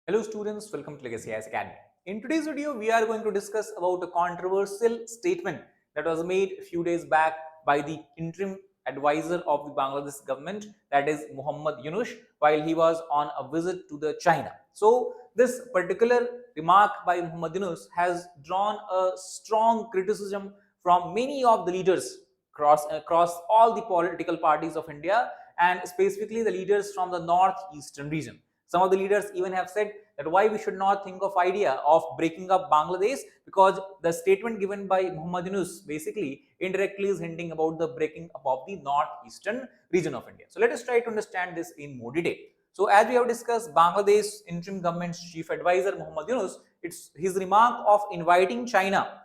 Hello students, welcome to Legacy IAS Academy. In today's video, we are going to discuss about a controversial statement that was made a few days back by the interim advisor of the Bangladesh government, that is Muhammad Yunus, while he was on a visit to the China. So this particular remark by Muhammad Yunus has drawn a strong criticism from many of the leaders across all the political parties of India, and specifically the leaders from the northeastern region. Some of the leaders even have said that why we should not think of idea of breaking up Bangladesh, because the statement given by Muhammad Yunus basically indirectly is hinting about the breaking up of the northeastern region of India. So let us try to understand this in more detail. So as we have discussed, Bangladesh Interim Government Chief Adviser Muhammad Yunus, it's his remark of inviting China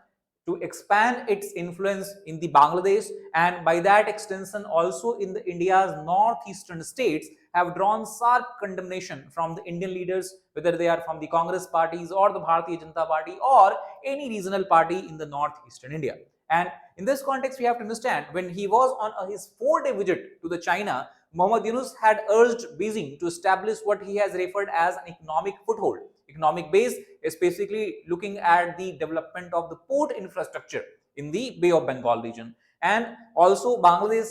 to expand its influence in the Bangladesh, and by that extension also in the India's northeastern states, have drawn sharp condemnation from the Indian leaders, whether they are from the Congress parties or the Bharatiya Janata Party or any regional party in the northeastern India. And in this context, we have to understand, when he was on his 4-day visit to the China, Muhammad Yunus had urged Beijing to establish what he has referred as an economic foothold. Economic base is basically looking at the development of the port infrastructure in the Bay of Bengal region. And also Bangladesh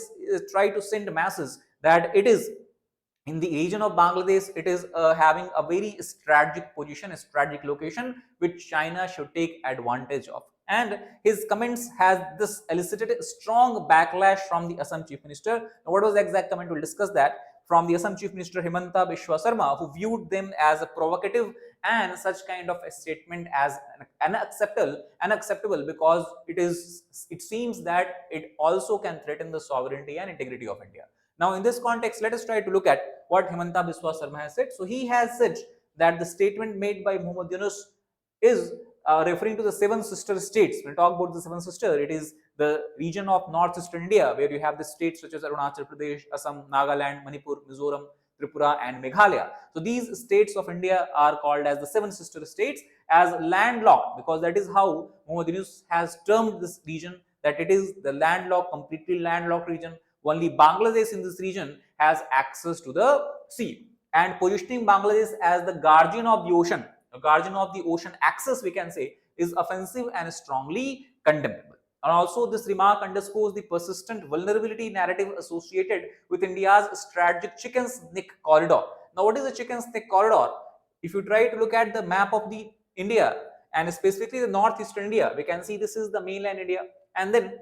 try to send masses that it is in the region of Bangladesh, it is having a very strategic position, a strategic location, which China should take advantage of. And his comments has this elicited a strong backlash from the Assam Chief Minister. Now, what was the exact comment? We'll discuss that. From the Assam Chief Minister Himanta Biswa Sarma, who viewed them as a provocative and such kind of a statement as unacceptable because it seems that it also can threaten the sovereignty and integrity of India. Now, in this context, let us try to look at what Himanta Biswa Sarma has said. So, he has said that the statement made by Muhammad Yunus is referring to the seven sister states. When we talk about the seven sister, it is the region of northeastern India, where you have the states such as Arunachal Pradesh, Assam, Nagaland, Manipur, Mizoram, Tripura, and Meghalaya. So these states of India are called as the seven sister states, as landlocked, because that is how Muhammad Yunus has termed this region, that it is the landlocked, completely landlocked region. Only Bangladesh in this region has access to the sea, and positioning Bangladesh as the guardian of the ocean, the guardian of the ocean access, we can say, is offensive and strongly condemnable. And also, this remark underscores the persistent vulnerability narrative associated with India's strategic chicken's neck corridor. Now, what is the chicken's neck corridor? If you try to look at the map of the India, and specifically the northeastern India, we can see this is the mainland India, and then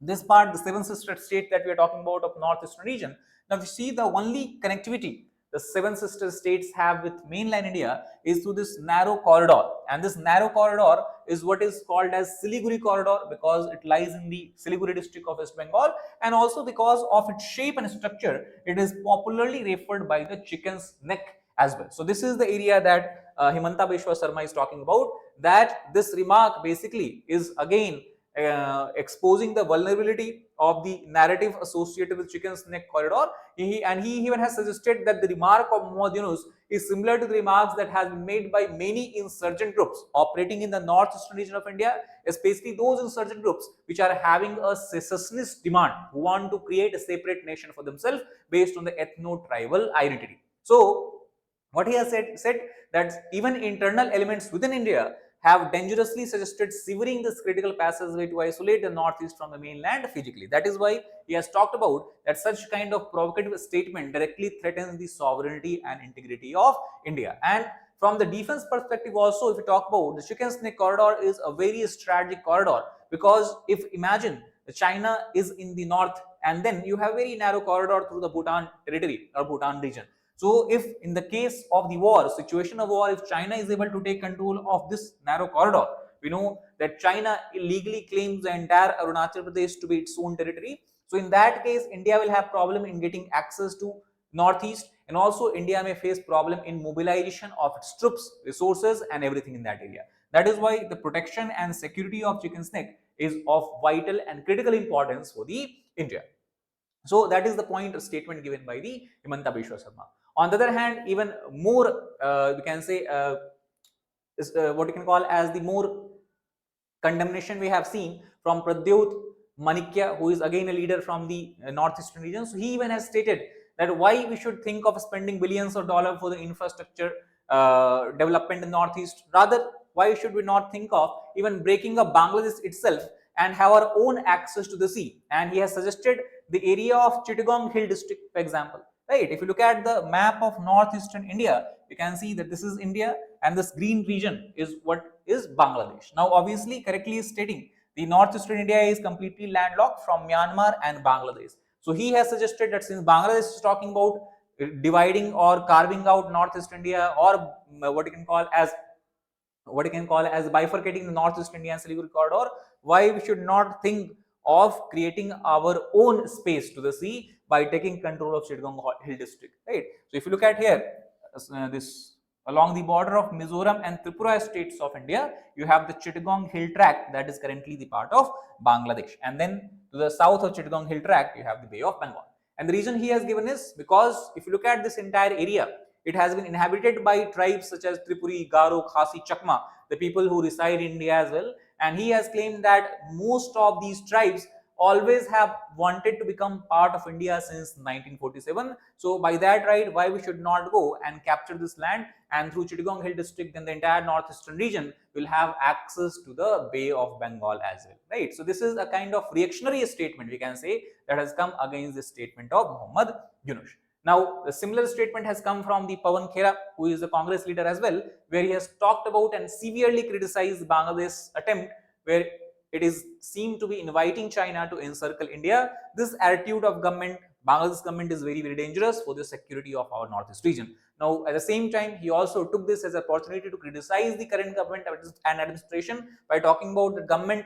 this part, the seven sister state that we are talking about of northeastern region. Now, if you see, the only connectivity the seven sister states have with mainland India is through this narrow corridor, and this narrow corridor is what is called as Siliguri corridor, because it lies in the Siliguri district of West Bengal, and also because of its shape and structure, it is popularly referred by the chicken's neck as well. So this is the area that Himanta Biswa Sarma is talking about, that this remark basically is again exposing the vulnerability of the narrative associated with chicken's neck corridor. He even has suggested that the remark of Muhammad Yunus is similar to the remarks that has been made by many insurgent groups operating in the northeastern region of India, especially those insurgent groups which are having a secessionist demand, who want to create a separate nation for themselves based on the ethno-tribal identity. So what he has said that even internal elements within India have dangerously suggested severing this critical passageway to isolate the northeast from the mainland physically. That is why he has talked about that such kind of provocative statement directly threatens the sovereignty and integrity of India. And from the defense perspective also, if we talk about the chicken snake corridor, is a very strategic corridor, because if imagine China is in the north, and then you have very narrow corridor through the Bhutan territory or Bhutan region. So if in the case of the war, situation of war, if China is able to take control of this narrow corridor, we know that China illegally claims the entire Arunachal Pradesh to be its own territory. So in that case, India will have problem in getting access to northeast, and also India may face problem in mobilization of its troops, resources, and everything in that area. That is why the protection and security of chicken's neck is of vital and critical importance for the India. So that is the point of statement given by the Himanta Biswa Sarma. On the other hand, even more, we can say, what you can call as the more condemnation we have seen from Pradyot Manikya, who is again a leader from the northeastern region. So he even has stated that why we should think of spending billions of dollars for the infrastructure development in Northeast. Rather, why should we not think of even breaking up Bangladesh itself and have our own access to the sea? And he has suggested the area of Chittagong Hill district, for example. Right? If you look at the map of northeastern India, you can see that this is India and this green region is what is Bangladesh. Now, obviously, correctly stating, the northeastern India is completely landlocked from Myanmar and Bangladesh. So he has suggested that since Bangladesh is talking about dividing or carving out northeast India, or what you can call as bifurcating the northeast India and Siliguri corridor, why we should not think of creating our own space to the sea by taking control of Chittagong Hill district, right? So if you look at here, this along the border of Mizoram and Tripura states of India, you have the Chittagong Hill tract that is currently the part of Bangladesh, and then to the south of Chittagong Hill tract you have the Bay of Bengal. And the reason he has given is because if you look at this entire area, it has been inhabited by tribes such as Tripuri, Garo, Khasi, Chakma, the people who reside in India as well. And he has claimed that most of these tribes always have wanted to become part of India since 1947. So by that right, why we should not go and capture this land, and through Chittagong Hill district, then the entire northeastern region will have access to the Bay of Bengal as well, right? So this is a kind of reactionary statement, we can say, that has come against the statement of Muhammad Yunus. Now, a similar statement has come from the Pawan Khera, who is the Congress leader as well, where he has talked about and severely criticized Bangladesh's attempt, where it is seen to be inviting China to encircle India. This attitude of Bangladesh government is very, very dangerous for the security of our northeast region. Now, at the same time, he also took this as an opportunity to criticize the current government and administration by talking about the government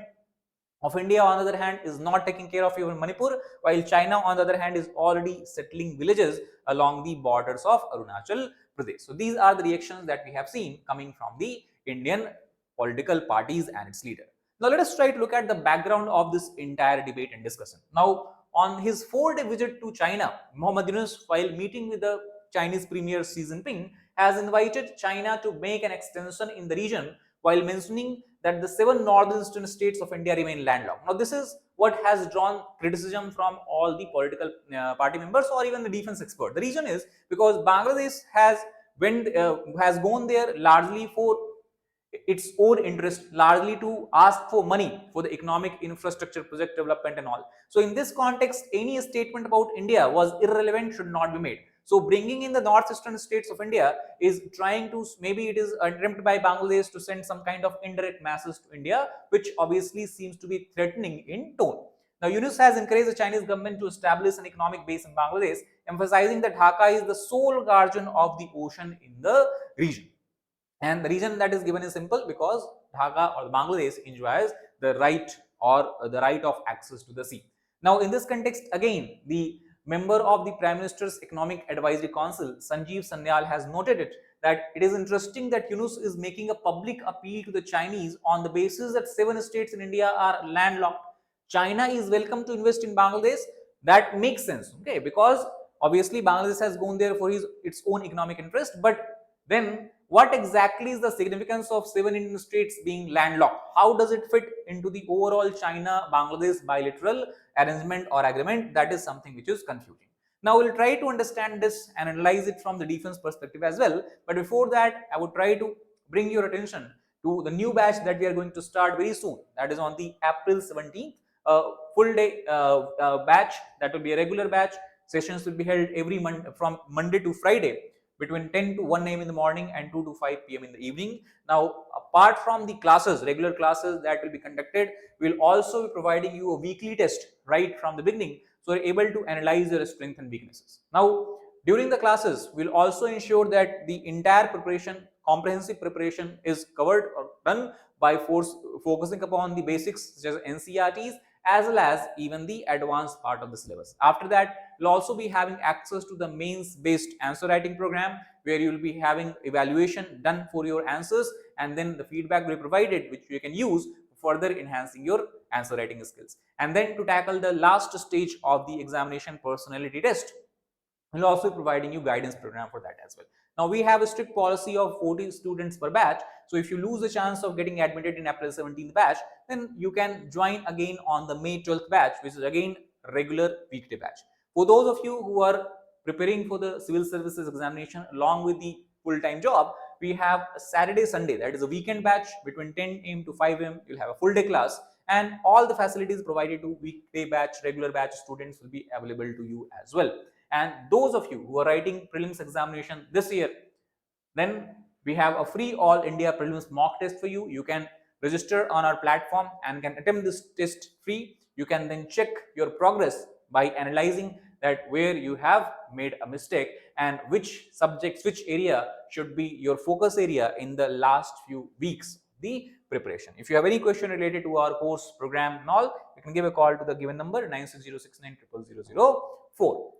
of India, on the other hand, is not taking care of even Manipur, while China, on the other hand, is already settling villages along the borders of Arunachal Pradesh. So these are the reactions that we have seen coming from the Indian political parties and its leader. Now let us try to look at the background of this entire debate and discussion. Now, on his 4-day visit to China, Muhammad Yunus, while meeting with the Chinese Premier Xi Jinping, has invited China to make an extension in the region, while mentioning that the 7 northeastern states of India remain landlocked. Now, this is what has drawn criticism from all the political party members or even the defense expert. The reason is because Bangladesh has gone there largely for its own interest, largely to ask for money for the economic infrastructure project development and all. So in this context, any statement about India was irrelevant, should not be made. So bringing in the northeastern states of India is trying to, maybe it is an attempt by Bangladesh to send some kind of indirect message to India, which obviously seems to be threatening in tone. Now, Yunus has encouraged the Chinese government to establish an economic base in Bangladesh, emphasizing that Dhaka is the sole guardian of the ocean in the region. And the reason that is given is simple, because Dhaka or Bangladesh enjoys the right of access to the sea. Now, in this context, again, the member of the Prime Minister's Economic Advisory Council, Sanjeev Sanyal, has noted that it is interesting that Yunus is making a public appeal to the Chinese on the basis that 7 states in India are landlocked. China is welcome to invest in Bangladesh. That makes sense, okay? Because obviously Bangladesh has gone there for its own economic interest, but then what exactly is the significance of 7 Indian states being landlocked? How does it fit into the overall China-Bangladesh bilateral arrangement or agreement? That is something which is confusing. Now, we'll try to understand this and analyze it from the defense perspective as well. But before that, I would try to bring your attention to the new batch that we are going to start very soon. That is on the April 17th, full day batch. That will be a regular batch. Sessions will be held every from Monday to Friday, between 10 to 1 a.m. in the morning and 2 to 5 p.m. in the evening. Now, apart from the classes, regular classes that will be conducted, we will also be providing you a weekly test right from the beginning, so you're able to analyze your strengths and weaknesses. Now, during the classes, we'll also ensure that the entire preparation, comprehensive preparation, is covered or done by focusing upon the basics such as NCERTs, as well as even the advanced part of the syllabus. After that, you'll also be having access to the mains based answer writing program, where you will be having evaluation done for your answers, and then the feedback will be provided, which you can use further enhancing your answer writing skills. And then to tackle the last stage of the examination, personality test, we'll also be providing you guidance program for that as well. Now, we have a strict policy of 40 students per batch. So if you lose the chance of getting admitted in April 17th batch, then you can join again on the May 12th batch, which is again regular weekday batch. For those of you who are preparing for the civil services examination along with the full-time job, we have a Saturday, Sunday, that is a weekend batch between 10 a.m. to 5 a.m. You'll have a full day class, and all the facilities provided to weekday batch, regular batch students will be available to you as well. And those of you who are writing prelims examination this year, then we have a free all India prelims mock test for you. You can register on our platform and can attempt this test free. You can then check your progress by analyzing that where you have made a mistake and which subjects, which area should be your focus area in the last few weeks the preparation. If you have any question related to our course program and all, you can give a call to the given number 9606900004.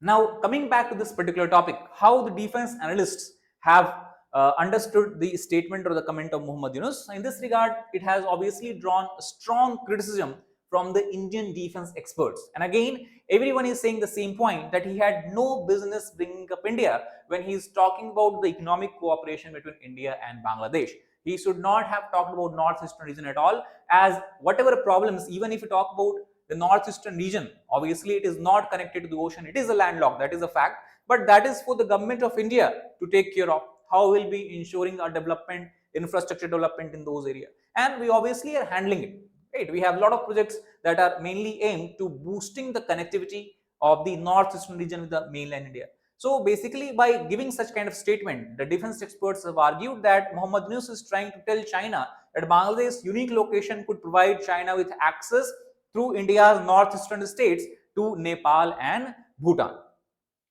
Now, coming back to this particular topic, how the defense analysts have understood the statement or the comment of Muhammad Yunus. In this regard, it has obviously drawn a strong criticism from the Indian defense experts. And again, everyone is saying the same point, that he had no business bringing up India when he is talking about the economic cooperation between India and Bangladesh. He should not have talked about northeastern region at all, as whatever problems, even if you talk about the northeastern region, obviously it is not connected to the ocean, it is a landlocked, that is a fact, but that is for the government of India to take care of. How will be ensuring our development, infrastructure development in those areas, and we obviously are handling it, right? We have a lot of projects that are mainly aimed to boosting the connectivity of the northeastern region with the mainland India. So basically, by giving such kind of statement, the defense experts have argued that Muhammad Yunus is trying to tell China that Bangladesh's unique location could provide China with access through India's northeastern states to Nepal and Bhutan.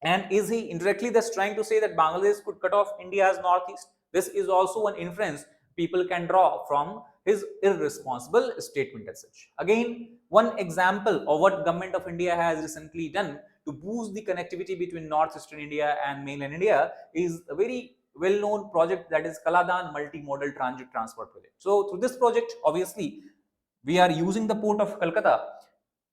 And is he indirectly thus trying to say that Bangladesh could cut off India's northeast? This is also an inference people can draw from his irresponsible statement as such. Again, one example of what government of India has recently done to boost the connectivity between northeastern India and mainland India is a very well-known project, that is Kaladan Multimodal Transit Transport Project. So through this project, obviously, we are using the port of Calcutta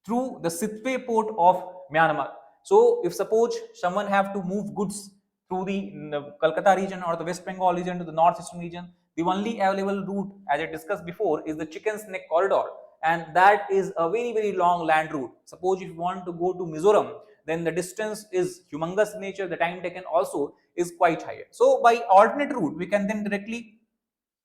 through the Sitwe port of Myanmar. So if suppose someone have to move goods through the Calcutta region or the West Bengal region to the northeastern region, the only available route, as I discussed before, is the Chicken's Neck corridor, and that is a very long land route. Suppose if you want to go to Mizoram, then the distance is humongous in nature, the time taken also is quite higher. So by alternate route, we can then directly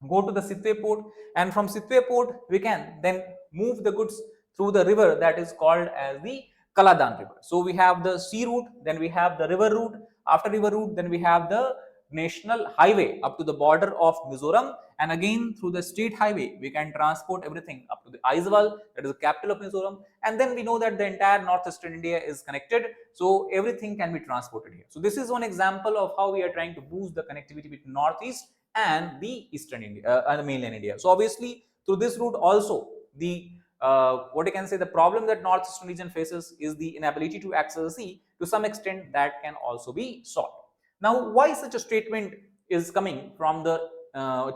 go to the Sitwe port, and from Sitwe port we can then move the goods through the river that is called as the Kaladan river. So we have the sea route, then we have the river route. After river route, then we have the national highway up to the border of Mizoram, and again through the state highway we can transport everything up to the Aizawl, that is the capital of Mizoram, and then we know that the entire northeastern India is connected, so everything can be transported here. So this is one example of how we are trying to boost the connectivity between northeast and the eastern India and the mainland India. So obviously through this route also, the what I can say, the problem that northeastern region faces is the inability to access the sea. To some extent that can also be solved. Now, why such a statement is coming from the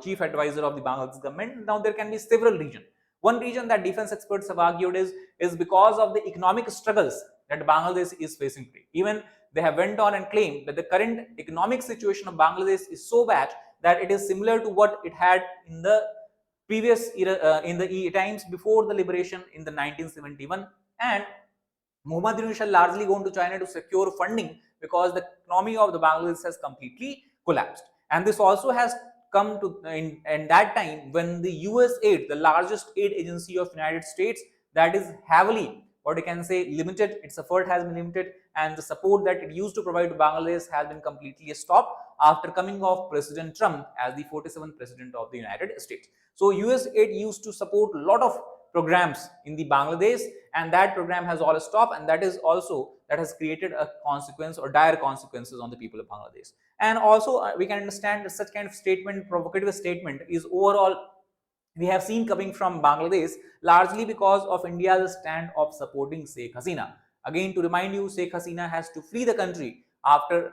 chief advisor of the Bangladesh government? Now there can be several reasons. One reason that defense experts have argued is because of the economic struggles that Bangladesh is facing. Even they have went on and claimed that the current economic situation of Bangladesh is so bad that it is similar to what it had in the previous era, in the times before the liberation in the 1971. And Muhammad Yunus had largely gone to China to secure funding because the economy of the Bangladesh has completely collapsed. And this also has come to in that time when the US aid, the largest aid agency of United States, that is heavily, what you can say, limited, its effort has been limited, and the support that it used to provide to Bangladesh has been completely stopped after coming of President Trump as the 47th president of the United States. So US aid used to support a lot of programs in the Bangladesh, and that program has all stopped, and that is also that has created a consequence or dire consequences on the people of Bangladesh. And also we can understand that such kind of statement, provocative statement, is overall we have seen coming from Bangladesh largely because of India's stand of supporting Sheikh Hasina. Again, to remind you, Sheikh Hasina has to flee the country after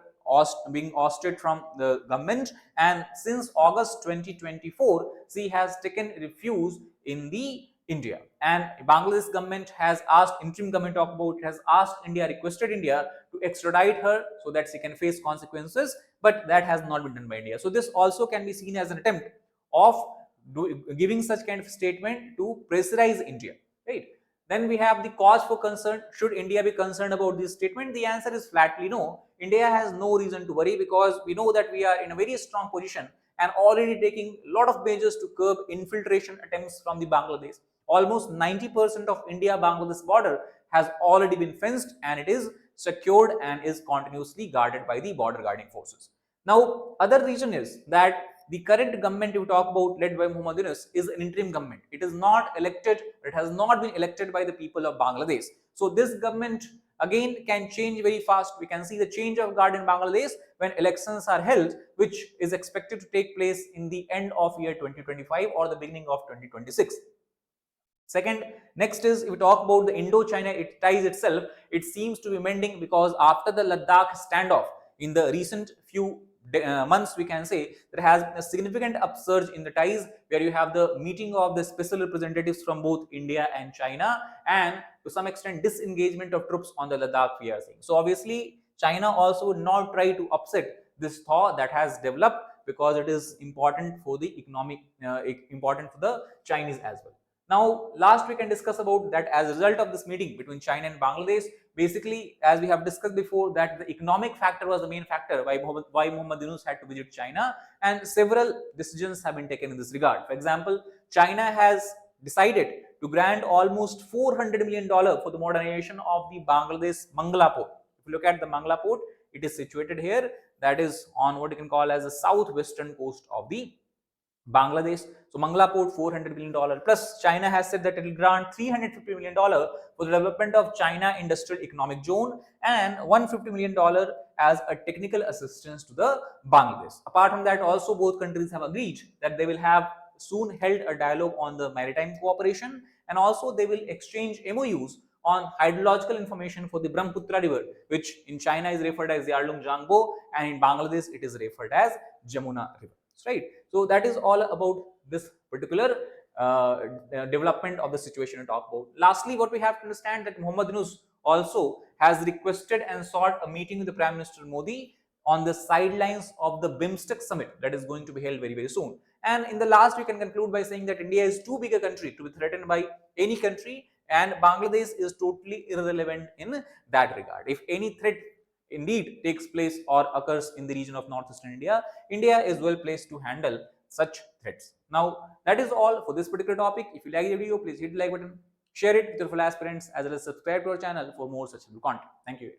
being ousted from the government, and since August 2024 she has taken refuge in the India, and Bangladesh government has asked, interim government talk about, has asked India, requested India to extradite her so that she can face consequences, but that has not been done by India. So this also can be seen as an attempt of giving such kind of statement to pressurize India, right? Then we have the cause for concern. Should India be concerned about this statement? The answer is flatly no. India has no reason to worry because we know that we are in a very strong position and already taking a lot of measures to curb infiltration attempts from the Bangladesh. Almost 90% of India-Bangladesh border has already been fenced and it is secured and is continuously guarded by the border guarding forces. Now, other reason is that the current government you talk about, led by Muhammad Yunus, is an interim government. It is not elected, it has not been elected by the people of Bangladesh. So this government again can change very fast. We can see the change of guard in Bangladesh when elections are held, which is expected to take place in the end of year 2025 or the beginning of 2026. Second, next is, if we talk about the Indo-China ties itself, it seems to be mending because after the Ladakh standoff in the recent few months, we can say there has been a significant upsurge in the ties where you have the meeting of the special representatives from both India and China, and to some extent disengagement of troops on the Ladakh we are seeing. So obviously China also would not try to upset this thaw that has developed because it is important for the economic, important for the Chinese as well. Now, last we can discuss about that as a result of this meeting between China and Bangladesh, basically, as we have discussed before, that the economic factor was the main factor why Muhammad Yunus had to visit China, and several decisions have been taken in this regard. For example, China has decided to grant almost $400 million for the modernization of the Bangladesh Mangla port. If you look at the Mangla port, it is situated here, that is on what you can call as the southwestern coast of the Bangladesh. So Mangla port $400 million, plus China has said that it will grant $350 million for the development of China Industrial Economic Zone and $150 million as a technical assistance to the Bangladesh. Apart from that, also both countries have agreed that they will have soon held a dialogue on the maritime cooperation, and also they will exchange MOUs on hydrological information for the Brahmaputra river, which in China is referred as Yarlung Jangbo and in Bangladesh it is referred as Jamuna river. Right. So that is all about this particular development of the situation to talk about. Lastly, what we have to understand that Muhammad Yunus also has requested and sought a meeting with the Prime Minister Modi on the sidelines of the BIMSTEC summit that is going to be held very, very soon. And in the last, we can conclude by saying that India is too big a country to be threatened by any country, and Bangladesh is totally irrelevant in that regard. If any threat indeed takes place or occurs in the region of northeastern India, India is well placed to handle such threats. Now, that is all for this particular topic. If you like the video, please hit the like button, share it with your fellow aspirants, as well as subscribe to our channel for more such content. Thank you.